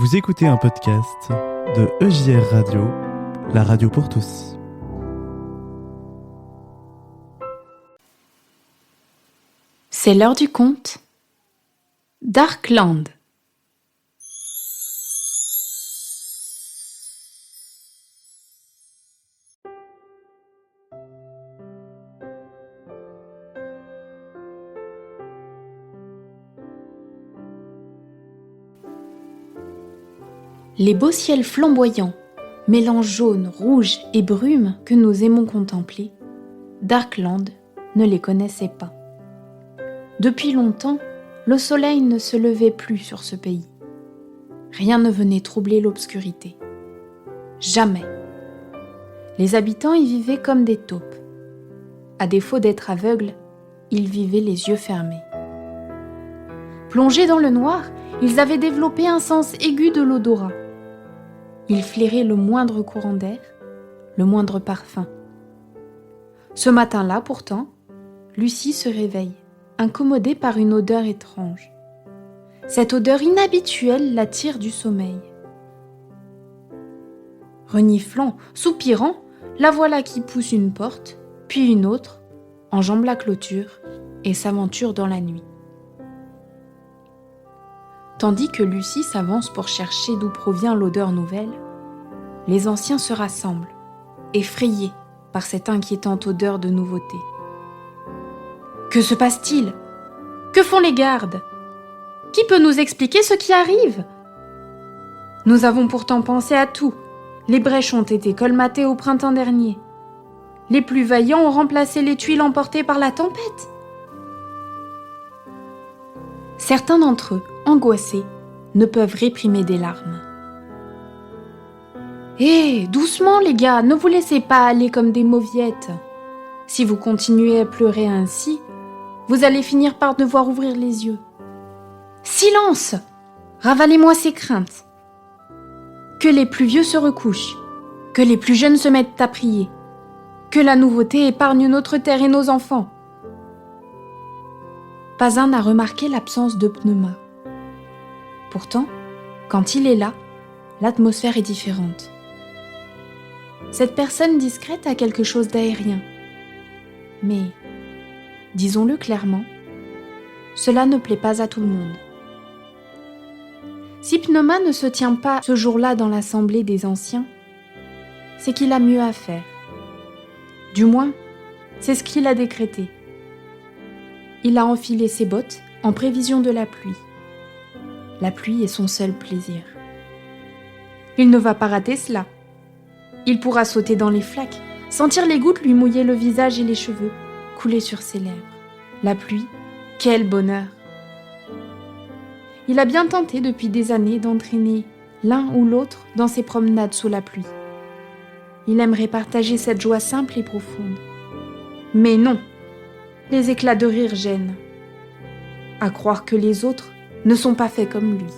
Vous écoutez un podcast de EJR Radio, la radio pour tous. C'est l'heure du conte. Darkland. Les beaux ciels flamboyants, mélange jaune, rouge et brume que nous aimons contempler, Darkland ne les connaissait pas. Depuis longtemps, le soleil ne se levait plus sur ce pays. Rien ne venait troubler l'obscurité. Jamais. Les habitants y vivaient comme des taupes. À défaut d'être aveugles, ils vivaient les yeux fermés. Plongés dans le noir, ils avaient développé un sens aigu de l'odorat. Ils flairaient le moindre courant d'air, le moindre parfum. Ce matin-là, pourtant, Lucie se réveille, incommodée par une odeur étrange. Cette odeur inhabituelle l'attire du sommeil. Reniflant, soupirant, la voilà qui pousse une porte, puis une autre, enjambe la clôture et s'aventure dans la nuit. Tandis que Lucie s'avance pour chercher d'où provient l'odeur nouvelle, les anciens se rassemblent, effrayés par cette inquiétante odeur de nouveauté. Que se passe-t-il ? Que font les gardes ? Qui peut nous expliquer ce qui arrive ? Nous avons pourtant pensé à tout. Les brèches ont été colmatées au printemps dernier. Les plus vaillants ont remplacé les tuiles emportées par la tempête. Certains d'entre eux, angoissés, ne peuvent réprimer des larmes. Hé, doucement les gars, ne vous laissez pas aller comme des mauviettes. Si vous continuez à pleurer ainsi, vous allez finir par devoir ouvrir les yeux. Silence ! Ravalez-moi ces craintes. Que les plus vieux se recouchent, que les plus jeunes se mettent à prier, que la nouveauté épargne notre terre et nos enfants. Pas un n'a remarqué l'absence de Pneuma. Pourtant, quand il est là, l'atmosphère est différente. Cette personne discrète a quelque chose d'aérien. Mais, disons-le clairement, cela ne plaît pas à tout le monde. Si Pneuma ne se tient pas ce jour-là dans l'assemblée des anciens, c'est qu'il a mieux à faire. Du moins, c'est ce qu'il a décrété. Il a enfilé ses bottes en prévision de la pluie. La pluie est son seul plaisir. Il ne va pas rater cela. Il pourra sauter dans les flaques, sentir les gouttes lui mouiller le visage et les cheveux, couler sur ses lèvres. La pluie, quel bonheur! Il a bien tenté depuis des années d'entraîner l'un ou l'autre dans ses promenades sous la pluie. Il aimerait partager cette joie simple et profonde. Mais non, les éclats de rire gênent. À croire que les autres ne sont pas faits comme lui.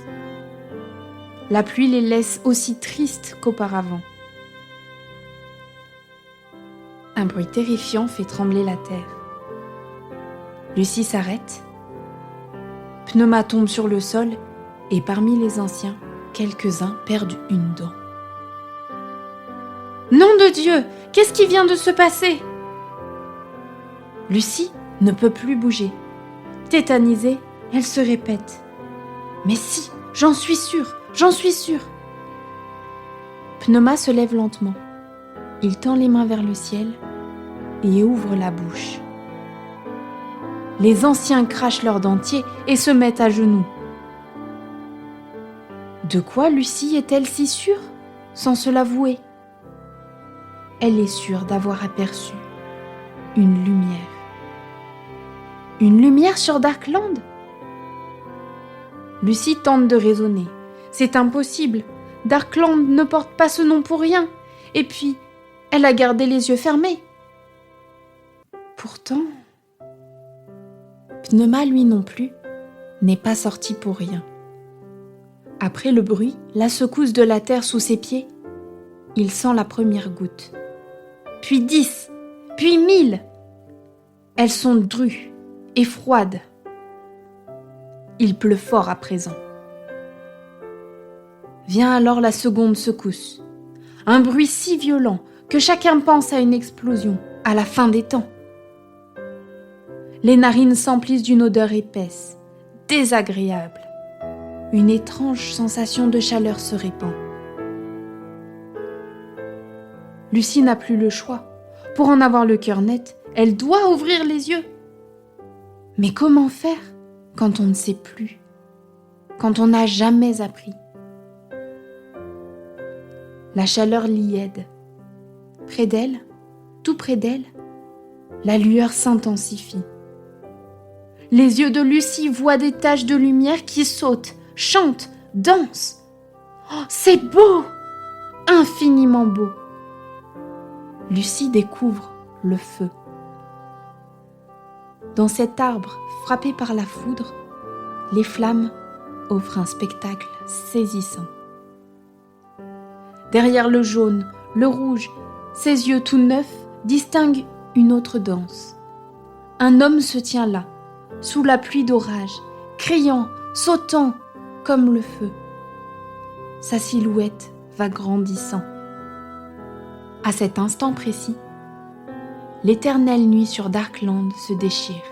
La pluie les laisse aussi tristes qu'auparavant. Un bruit terrifiant fait trembler la terre. Lucie s'arrête. Pneuma tombe sur le sol et parmi les anciens, quelques-uns perdent une dent. Nom de Dieu, qu'est-ce qui vient de se passer ? Lucie ne peut plus bouger. Tétanisée, elle se répète. Mais si, j'en suis sûre. Pneuma se lève lentement. Il tend les mains vers le ciel et ouvre la bouche. Les anciens crachent leurs dentiers et se mettent à genoux. De quoi Lucie est-elle si sûre, sans se l'avouer ? Elle est sûre d'avoir aperçu une lumière. Une lumière sur Darkland ? Lucie tente de raisonner. C'est impossible. Darkland ne porte pas ce nom pour rien. Et puis, elle a gardé les yeux fermés. Pourtant, Pneuma, lui non plus, n'est pas sorti pour rien. Après le bruit, la secousse de la terre sous ses pieds, il sent la première goutte. Puis 10, puis 1000. Elles sont drues et froides. Il pleut fort à présent. Vient alors la seconde secousse. Un bruit si violent que chacun pense à une explosion, à la fin des temps. Les narines s'emplissent d'une odeur épaisse, désagréable. Une étrange sensation de chaleur se répand. Lucie n'a plus le choix. Pour en avoir le cœur net, elle doit ouvrir les yeux. Mais comment faire quand on ne sait plus, quand on n'a jamais appris? La chaleur l'y aide. Près d'elle, tout près d'elle, la lueur s'intensifie. Les yeux de Lucie voient des taches de lumière qui sautent, chantent, dansent. Oh, c'est beau, infiniment beau. Lucie découvre le feu. Dans cet arbre frappé par la foudre, les flammes offrent un spectacle saisissant. Derrière le jaune, le rouge, ses yeux tout neufs distinguent une autre danse. Un homme se tient là, sous la pluie d'orage, criant, sautant comme le feu. Sa silhouette va grandissant. À cet instant précis, l'éternelle nuit sur Darkland se déchire.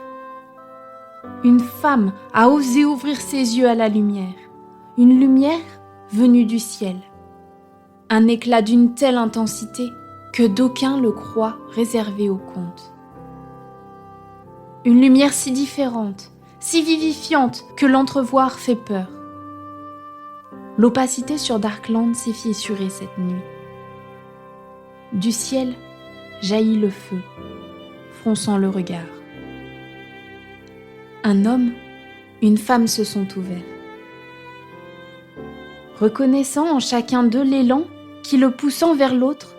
Une femme a osé ouvrir ses yeux à la lumière, une lumière venue du ciel. Un éclat d'une telle intensité que d'aucuns le croient réservé au conte. Une lumière si différente, si vivifiante que l'entrevoir fait peur. L'opacité sur Darkland s'est fissurée cette nuit. Du ciel jaillit le feu, fronçant le regard. Un homme, une femme se sont ouverts. Reconnaissant en chacun d'eux l'élan qui le poussant vers l'autre,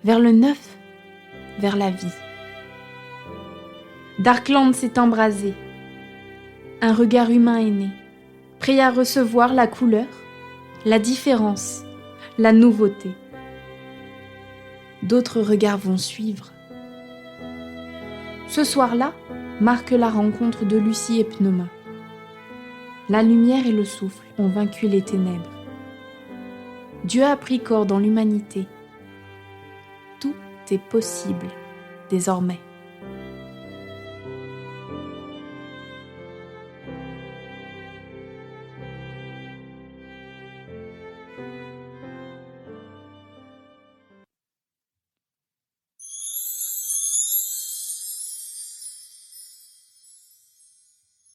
vers le neuf, vers la vie. Darkland s'est embrasé. Un regard humain est né, prêt à recevoir la couleur, la différence, la nouveauté. D'autres regards vont suivre. Ce soir-là marque la rencontre de Lucie et Pneuma. La lumière et le souffle ont vaincu les ténèbres. Dieu a pris corps dans l'humanité. Tout est possible désormais.